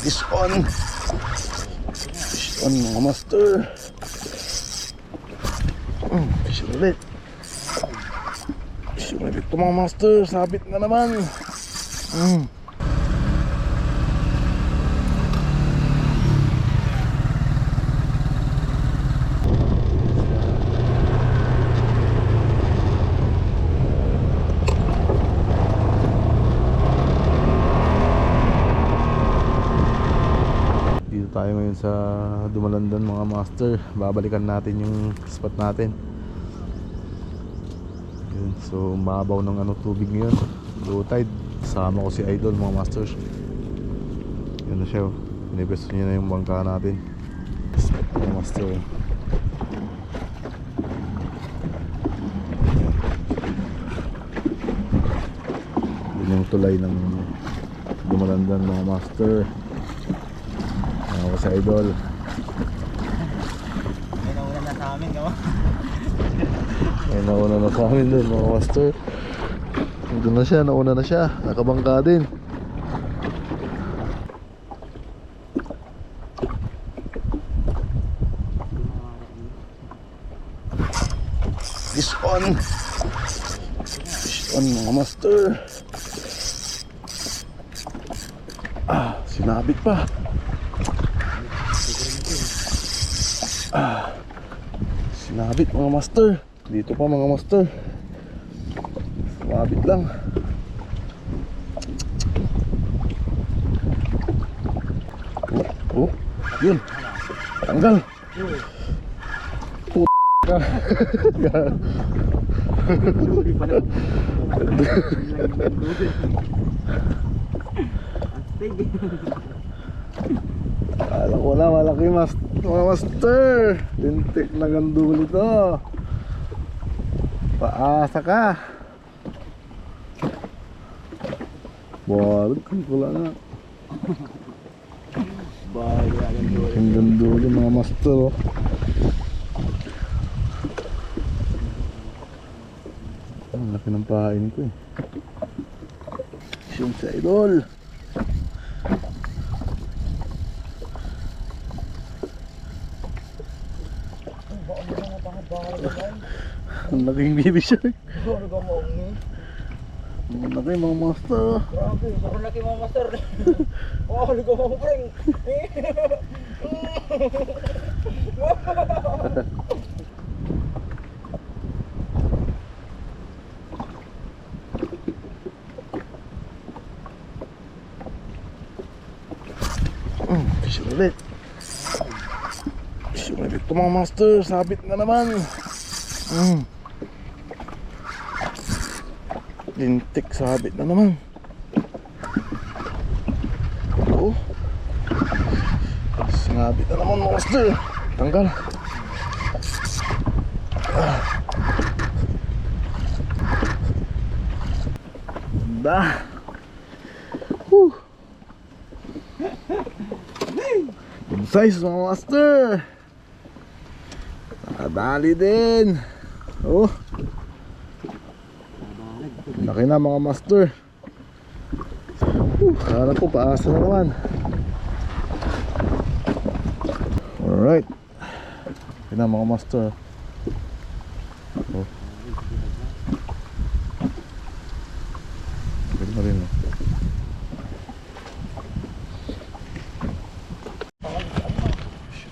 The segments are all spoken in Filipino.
Fish on. Fish on mga master. Fish ulit. Fish ulit ito mga master. Sabit na naman. Tayo ngayon sa Dumalandan mga master. Babalikan natin yung spot natin. Yun, so mababaw ng tubig ngayon, low tide. Sama ko si Idol mga masters. Yun na siya, pinipesto niya na yung bangka natin. Spot mga master. Yun yung tulay ng Dumalandan mga master. Ako sa Idol. May nauna na sa amin, no? May nauna na sa amin dun mga master. Doon na siya, nauna na siya. Nakabangka din. Fish on. Fish on mga master. Sinabit pa. Sinabit mga master. Dito pa mga master. Sinabit lang. Oh, yun. Tanggal. Puta ka. Alam ko na malaki mga master. Lintik na ganduli to. Paasa ka. Balag kan pula na. Ang ganduli mga master oh. Ang laki ng pahain ko eh. Yung sa Idol. Ang laking baby shark. Ang laki mga master. Grabe, sobrang laki mga master. Oh, ligaw mo pring. Fish ulit. Fish ulit ito mga master. Sabit na naman. Lintik, sabit na naman. Oh, sabit na naman mga master. Tanggal. Good size mga master. Nakadali din. Oh, laki na mga master. Kala ko paasa na naman. Alright. Laki na mga master. Oh, laki na rin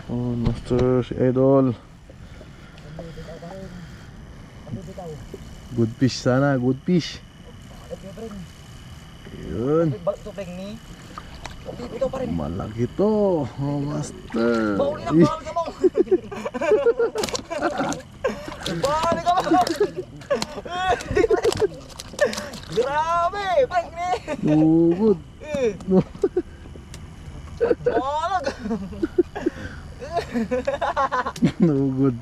oh, master si Idol. Good fish sana, good fish. Yun. Malaki to, oh master. Bawal ka mo. Bawal ka mo. Grabe, prank ni. Good. Balag. No good.